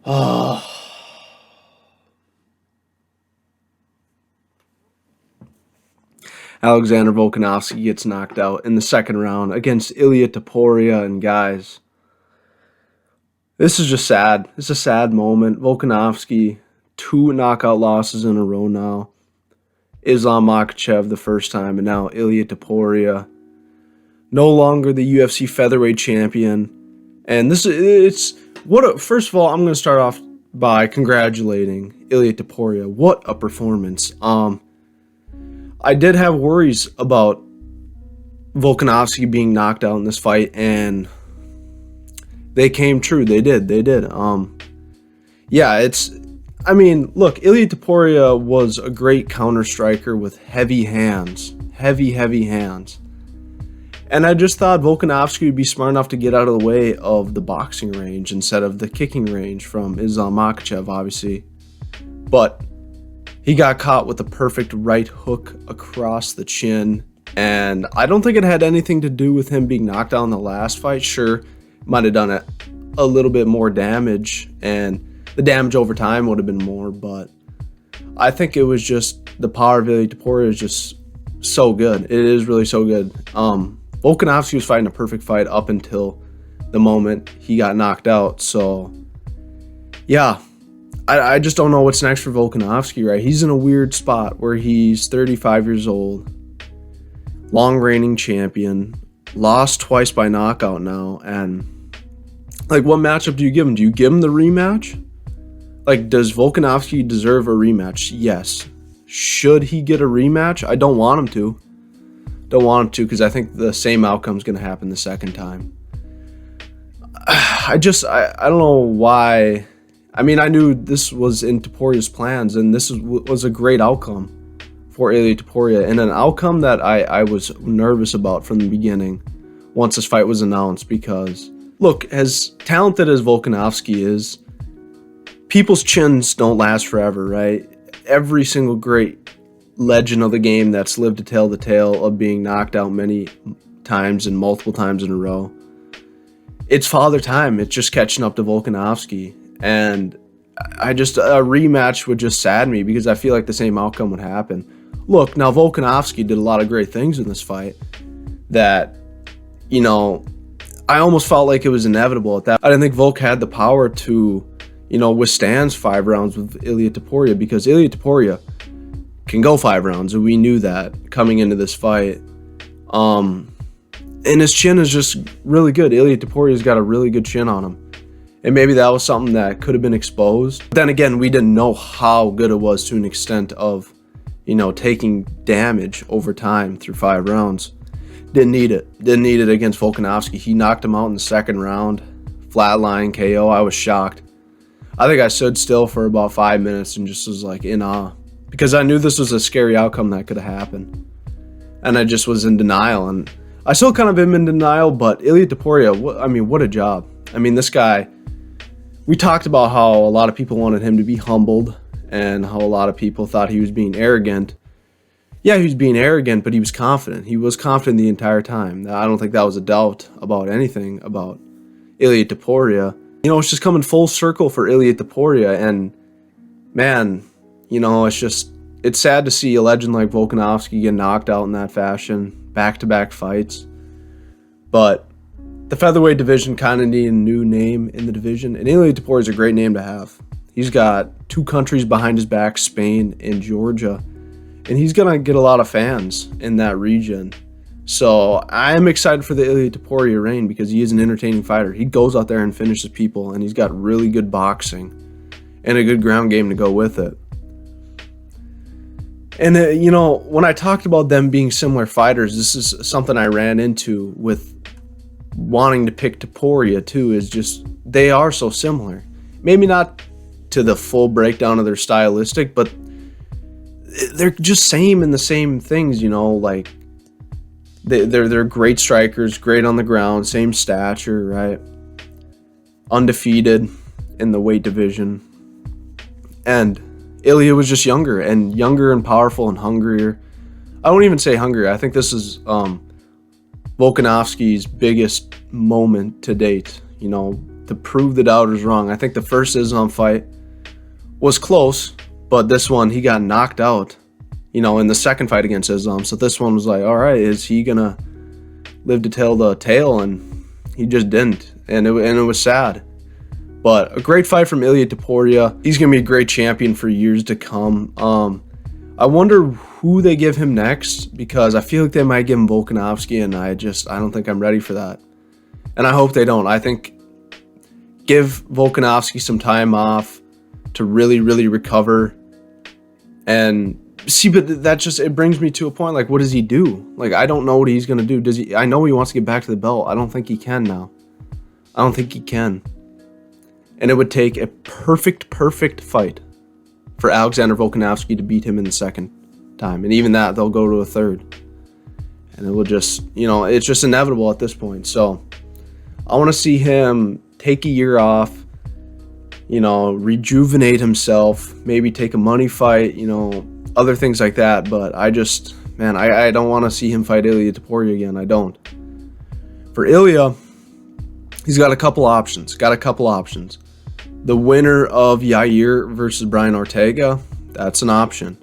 Oh, Alexander Volkanovski gets knocked out in the second round against Ilia Topuria, and guys, this is just sad. It's a sad moment. Volkanovski, 2 knockout losses in a row now. Islam Makhachev the first time, and now Ilia Topuria, no longer the UFC featherweight champion. And first of all, I'm going to start off by congratulating Ilia Topuria. What a performance. I did have worries about Volkanovski being knocked out in this fight, and they came true. They did. Look, Ilia Topuria was a great counter striker with heavy hands. Heavy hands. And I just thought Volkanovski would be smart enough to get out of the way of the boxing range instead of the kicking range from Islam Makhachev, obviously. But he got caught with the perfect right hook across the chin. And I don't think it had anything to do with him being knocked out in the last fight. Sure, might have done a little bit more damage, and the damage over time would have been more. But I think it was just the power of Ilia Topuria is just so good. It is really so good. Volkanovski was fighting a perfect fight up until the moment he got knocked out. So, yeah, I just don't know what's next for Volkanovski, right? He's in a weird spot where he's 35 years old, long reigning champion, lost twice by knockout now. And, like, what matchup do you give him? Do you give him the rematch? Like, does Volkanovski deserve a rematch? Yes. Should he get a rematch? I don't want him to. Because I think the same outcome is going to happen the second time. I don't know why. I mean, I knew this was in Topuria's plans, and this was a great outcome for Ilia Topuria, and an outcome that I was nervous about from the beginning once this fight was announced. Because, look, as talented as Volkanovski is, people's chins don't last forever, right? Every single great legend of the game that's lived to tell the tale of being knocked out many times and multiple times in a row, it's father time. It's just catching up to Volkanovski. And a rematch would just sadden me because I feel like the same outcome would happen. Look, now Volkanovski did a lot of great things in this fight that, I almost felt like it was inevitable at that. I didn't think Volk had the power to, withstand 5 rounds with Ilia Topuria, because Ilia Topuria can go 5 rounds, and we knew that coming into this fight. And his chin is just really good. Ilia Topuria's got a really good chin on him. And maybe that was something that could have been exposed. But then again, we didn't know how good it was to an extent of, taking damage over time through 5 rounds. Didn't need it against Volkanovski. He knocked him out in the second round. Flatline KO. I was shocked. I think I stood still for about 5 minutes and just was like in awe, because I knew this was a scary outcome that could have happened. And I just was in denial. And I still kind of am in denial, but Ilia Topuria, what a job. I mean, this guy, we talked about how a lot of people wanted him to be humbled and how a lot of people thought he was being arrogant. Yeah, he was being arrogant, but he was confident. He was confident the entire time. I don't think that was a doubt about anything about Ilia Topuria. It's just coming full circle for Ilia Topuria. And, man, it's sad to see a legend like Volkanovski get knocked out in that fashion, back-to-back fights. But the featherweight division kind of needed a new name in the division, and Ilia Topuria is a great name to have. He's got 2 countries behind his back, Spain and Georgia, and he's going to get a lot of fans in that region. So I am excited for the Ilia Topuria reign because he is an entertaining fighter. He goes out there and finishes people, and he's got really good boxing and a good ground game to go with it. And, when I talked about them being similar fighters, this is something I ran into with wanting to pick Topuria too, is just they are so similar. Maybe not to the full breakdown of their stylistic, but they're just same in the same things, like they're great strikers, great on the ground, same stature, right? Undefeated in the weight division. And Ilia was just younger and powerful and hungrier. I won't even say hungrier. I think this is Volkanovski's biggest moment to date, to to prove the doubters wrong. I think the first Islam fight was close, but this one, he got knocked out, in the second fight against Islam. So this one was like, all right, is he going to live to tell the tale? And he just didn't. And it was sad. But a great fight from Ilia Topuria. He's going to be a great champion for years to come. I wonder who they give him next, because I feel like they might give him Volkanovski, and I don't think I'm ready for that. And I hope they don't. I think give Volkanovski some time off to really, really recover. And see, but it brings me to a point, like, what does he do? Like, I don't know what he's going to do. I know he wants to get back to the belt. I don't think he can now. I don't think he can. And it would take a perfect fight for Alexander Volkanovski to beat him in the second time. And even that, they'll go to a third. And it will just, it's just inevitable at this point. So I want to see him take a year off, rejuvenate himself, maybe take a money fight, other things like that. But I don't want to see him fight Ilia Topuria again. I don't. For Ilia, he's got a couple options. The winner of Yair versus Brian Ortega, that's an option.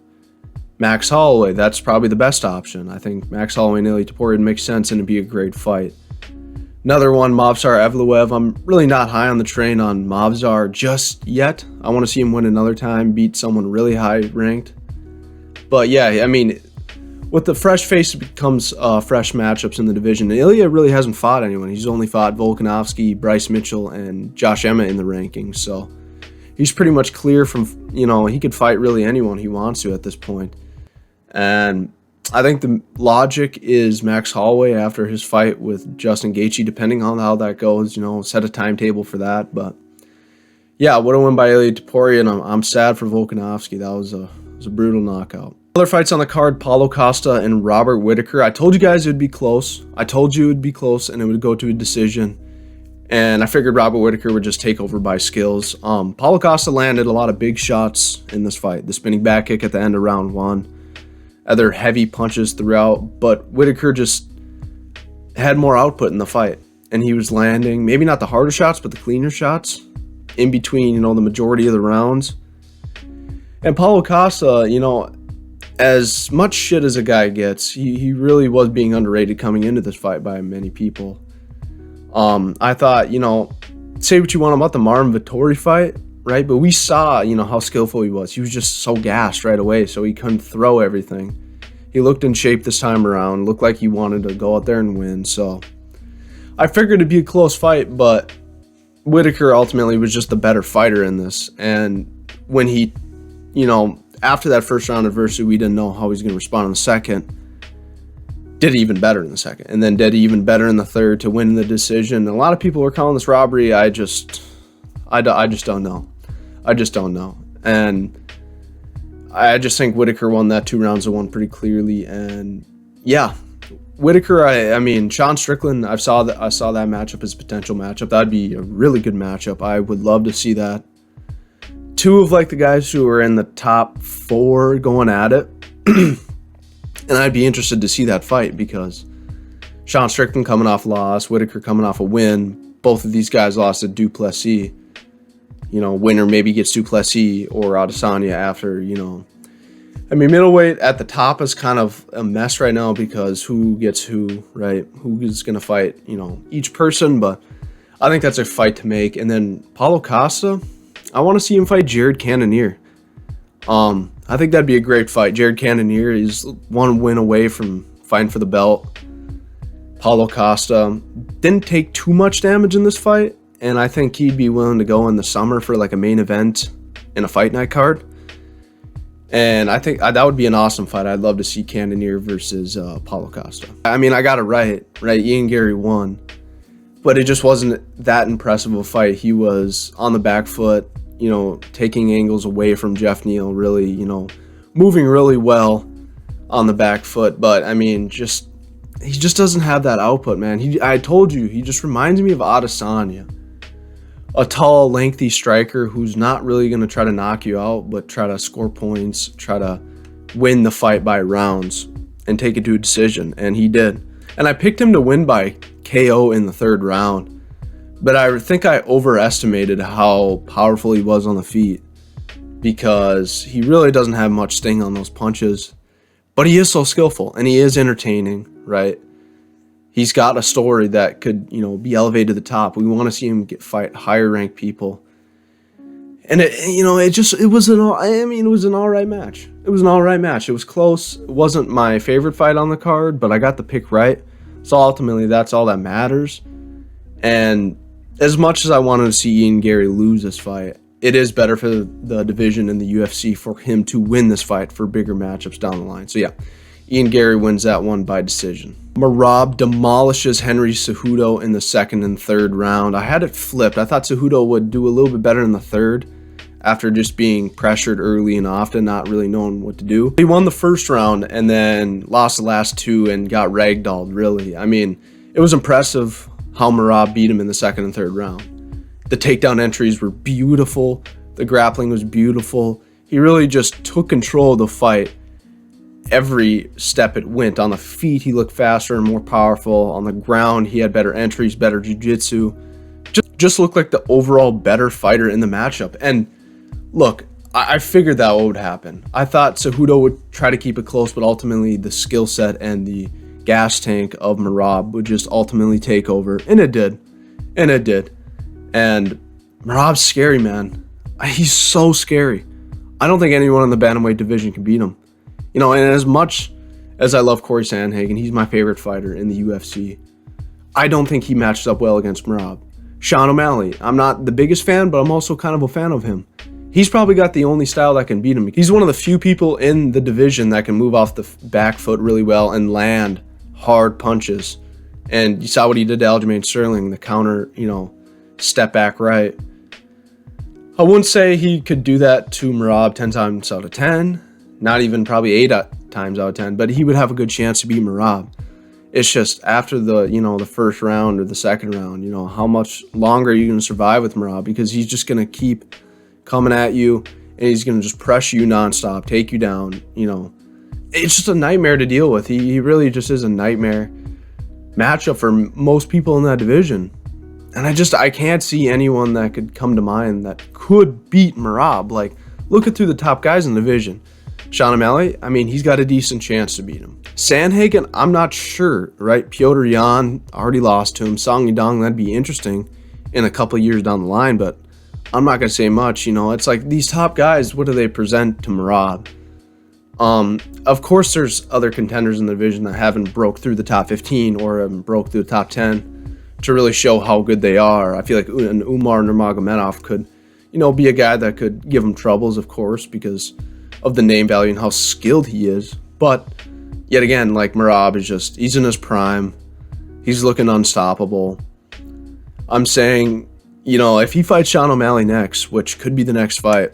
Max Holloway, that's probably the best option. I think Max Holloway and Ilia Topuria would make sense, and it'd be a great fight. Another one, Movsar Evloev. I'm really not high on the train on Movsar just yet. I want to see him win another time, beat someone really high ranked. But yeah, I mean, with the fresh face becomes fresh matchups in the division. Ilia really hasn't fought anyone. He's only fought Volkanovski, Bryce Mitchell, and Josh Emmett in the rankings. So he's pretty much clear from, he could fight really anyone he wants to at this point. And I think the logic is Max Holloway after his fight with Justin Gaethje, depending on how that goes, set a timetable for that. But yeah, would have won by Ilia Topuria, and I'm sad for Volkanovski. That was a brutal knockout. Other fights on the card, Paulo Costa and Robert Whittaker. I told you guys it would be close. And it would go to a decision. And I figured Robert Whittaker would just take over by skills. Paulo Costa landed a lot of big shots in this fight. The spinning back kick at the end of round 1. Other heavy punches throughout. But Whittaker just had more output in the fight. And he was landing, maybe not the harder shots, but the cleaner shots in between, the majority of the rounds. And Paulo Costa, as much shit as a guy gets, he really was being underrated coming into this fight by many people. I thought, say what you want about the Marvin Vettori fight, right? But we saw, how skillful he was. He was just so gassed right away, so he couldn't throw everything. He looked in shape this time around, looked like he wanted to go out there and win. So I figured it'd be a close fight, but Whittaker ultimately was just the better fighter in this. And when he, after that first round adversity, we didn't know how he was going to respond in the second. Did even better in the second, and then did even better in the third to win the decision. And a lot of people were calling this robbery. I just don't know. And I just think Whittaker won that 2 rounds of 1 pretty clearly. And yeah, Whittaker. I mean, Sean Strickland. I saw that matchup as a potential matchup. That'd be a really good matchup. I would love to see that. 2 of the guys who are in the top 4 going at it. And I'd be interested to see that fight, because Sean Strickland coming off loss, Whittaker coming off a win. Both of these guys lost to Duplessis. Winner maybe gets Duplessis or Adesanya after, I mean, middleweight at the top is kind of a mess right now, because who gets who, right? Who is going to fight, each person. But I think that's a fight to make. And then Paulo Costa, I want to see him fight Jared Cannonier. I think that'd be a great fight. Jared Cannonier is 1 win away from fighting for the belt. Paulo Costa didn't take too much damage in this fight, and I think he'd be willing to go in the summer for a main event in a fight night card. And I think that would be an awesome fight. I'd love to see Cannonier versus Paulo Costa. I mean, I got it right? Ian Gary won, but it just wasn't that impressive of a fight. He was on the back foot, taking angles away from Jeff Neal, really, moving really well on the back foot. But I mean, he just doesn't have that output, man. I told you, he just reminds me of Adesanya, a tall, lengthy striker who's not really going to try to knock you out, but try to score points, try to win the fight by rounds and take it to a decision. And he did. And I picked him to win by KO in the 3rd round. But I think I overestimated how powerful he was on the feet, because he really doesn't have much sting on those punches. But he is so skillful, and he is entertaining, right? He's got a story that could, be elevated to the top. We want to see him fight higher ranked people. And it was an all right match. It was an all right match. It was close. It wasn't my favorite fight on the card, but I got the pick right. So ultimately, that's all that matters. And as much as I wanted to see Ian Gary lose this fight, it is better for the division in the UFC for him to win this fight for bigger matchups down the line. So yeah, Ian Gary wins that one by decision. Merab demolishes Henry Cejudo in the second and third round. I had it flipped. I thought Cejudo would do a little bit better in the third after just being pressured early and often, not really knowing what to do. He won the first round and then lost the last two and got ragdolled, really. I mean, it was impressive how Merab beat him in the second and third round. The takedown entries were beautiful. The grappling was beautiful. He really just took control of the fight every step it went. On the feet, he looked faster and more powerful. On the ground, he had better entries, better jiu-jitsu. Just looked like the overall better fighter in the matchup. And look, I figured that would happen. I thought Cejudo would try to keep it close, but ultimately the skill set and the gas tank of Merab would just ultimately take over. And it did. And Merab's scary, man. He's so scary. I don't think anyone in the bantamweight division can beat him. And as much as I love Corey Sandhagen, he's my favorite fighter in the UFC. I don't think he matched up well against Merab. Sean O'Malley, I'm not the biggest fan, but I'm also kind of a fan of him. He's probably got the only style that can beat him. He's one of the few people in the division that can move off the back foot really well and land hard punches. And you saw what he did to Aljamain Sterling, the counter, step back right. I wouldn't say he could do that to Merab 10 times out of 10, not even probably 8 times out of 10, but he would have a good chance to beat Merab. It's just after the first round or the second round, how much longer are you going to survive with Merab, because he's just going to keep coming at you and he's going to just press you nonstop, take you down. It's just a nightmare to deal with. He really just is a nightmare matchup for most people in that division. And I can't see anyone that could come to mind that could beat Merab. Like, look at through the top guys in the division. Sean O'Malley, he's got a decent chance to beat him. Sandhagen, I'm not sure, right? Petr Yan already lost to him. Song Yadong, that'd be interesting in a couple of years down the line, but I'm not going to say much. It's like these top guys, what do they present to Merab? Of course, there's other contenders in the division that haven't broke through the top 15 or haven't broke through the top 10 to really show how good they are. I feel like an Umar Nurmagomedov could, be a guy that could give him troubles, of course, because of the name value and how skilled he is. But yet again, like Merab is he's in his prime. He's looking unstoppable. I'm saying, if he fights Sean O'Malley next, which could be the next fight,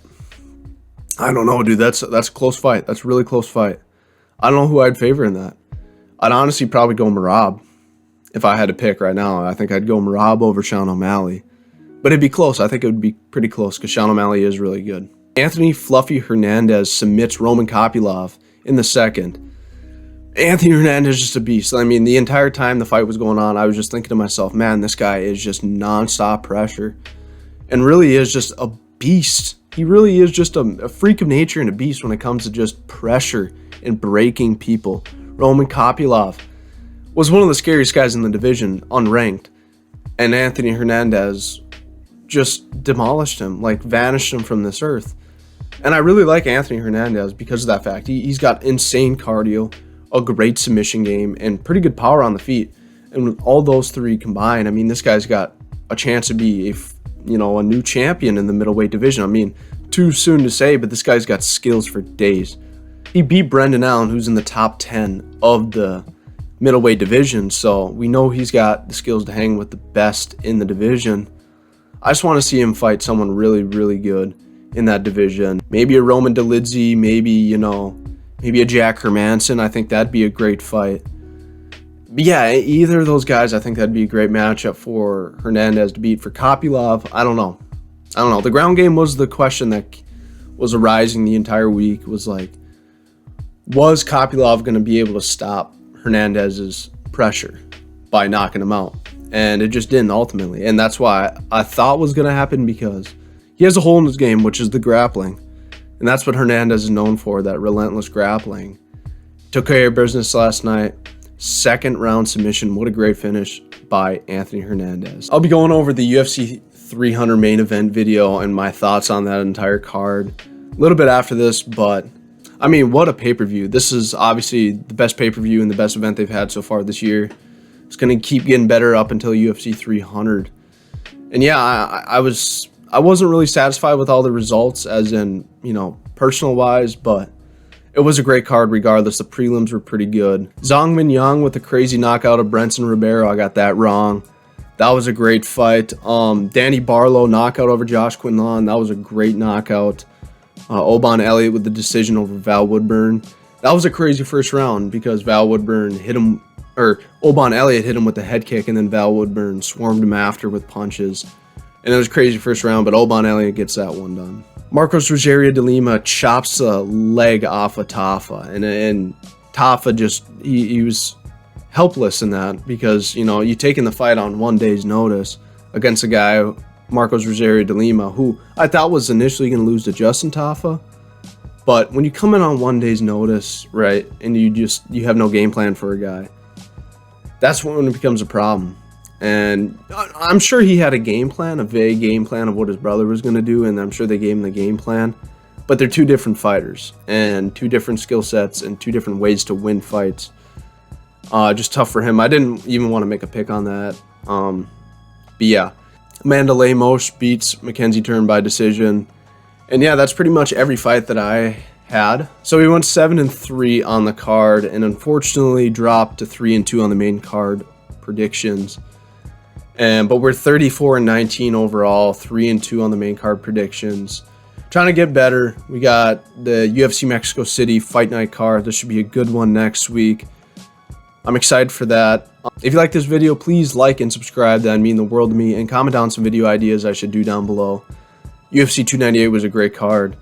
I don't know, dude. That's a close fight. That's a really close fight. I don't know who I'd favor in that. I'd honestly probably go Merab. If I had to pick right now, I think I'd go Merab over Sean O'Malley. But it'd be close. I think it would be pretty close because Sean O'Malley is really good. Anthony Fluffy Hernandez submits Roman Kopylov in the second. Anthony Hernandez is just a beast. The entire time the fight was going on, I was just thinking to myself, man, this guy is just nonstop pressure and really is just a beast. He really is just a freak of nature and a beast when it comes to just pressure and breaking people. Roman Kopylov was one of the scariest guys in the division, unranked. And Anthony Hernandez just demolished him, vanished him from this earth. And I really like Anthony Hernandez because of that fact. He's got insane cardio, a great submission game, and pretty good power on the feet. And with all those three combined, this guy's got a chance to be a new champion in the middleweight division. Too soon to say, but this guy's got skills for days. He beat Brendan Allen, who's in the top 10 of the middleweight division, so we know he's got the skills to hang with the best in the division. I just want to see him fight someone really, really good in that division. Maybe a Roman Dolidze, maybe a Jack Hermanson. I think that'd be a great fight. But yeah, either of those guys, I think that'd be a great matchup for Hernandez to beat. For Kopylov, I don't know. The ground game was the question that was arising the entire week. Was Kopylov going to be able to stop Hernandez's pressure by knocking him out? and it just didn't ultimately. And that's why I thought was going to happen, because he has a hole in his game, which is the grappling. And that's what Hernandez is known for, that relentless grappling. Took care of business last night. Second round submission. What a great finish by Anthony Hernandez. I'll be going over the UFC 300 main event video and my thoughts on that entire card a little bit after this, but I mean, what a pay-per-view. This is obviously the best pay-per-view and the best event they've had so far this year. It's going to keep getting better up until UFC 300. And yeah, I wasn't really satisfied with all the results, as in, you know, personal-wise, but it was a great card regardless. The prelims were pretty good. Zhang Mingyang with a crazy knockout of Brenson Ribeiro. I got that wrong. That was a great fight. Danny Barlow knockout over Josh Quinlan. That was a great knockout. Oban Elliott with the decision over Val Woodburn. That was a crazy first round, because Val Woodburn hit him, or Oban Elliott hit him with the head kick, and then Val Woodburn swarmed him after with punches. And it was a crazy first round, but Oban Elliott gets that one done. Marcos Rogerio de Lima chops a leg off of Tafa, and Tafa just, he was helpless in that, because, you know, you taking the fight on 1 day's notice against a guy, Marcos Rogerio de Lima, who I thought was initially going to lose to Justin Tafa. But when you come in on 1 day's notice, right, and you have no game plan for a guy, that's when it becomes a problem. And I'm sure he had a game plan, a vague game plan of what his brother was going to do, and I'm sure they gave him the game plan. But they're two different fighters, and two different skill sets, and two different ways to win fights. Just tough for him. I didn't even want to make a pick on that. But yeah, Amanda Lemos beats Mackenzie Turn by decision. And yeah, that's pretty much every fight that I had. So we went 7-3 on the card, and unfortunately dropped to 3-2 on the main card predictions. But we're 34-19 overall, 3-2 on the main card predictions. Trying to get better. We got the UFC Mexico City Fight Night card. This should be a good one next week. I'm excited for that. If you like this video, please like and subscribe. That'd mean the world to me. And comment down some video ideas I should do down below. UFC 298 was a great card.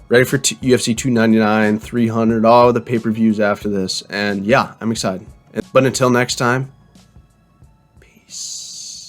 Ready for UFC 299, 300, all the pay-per-views after this. And yeah, I'm excited. But until next time,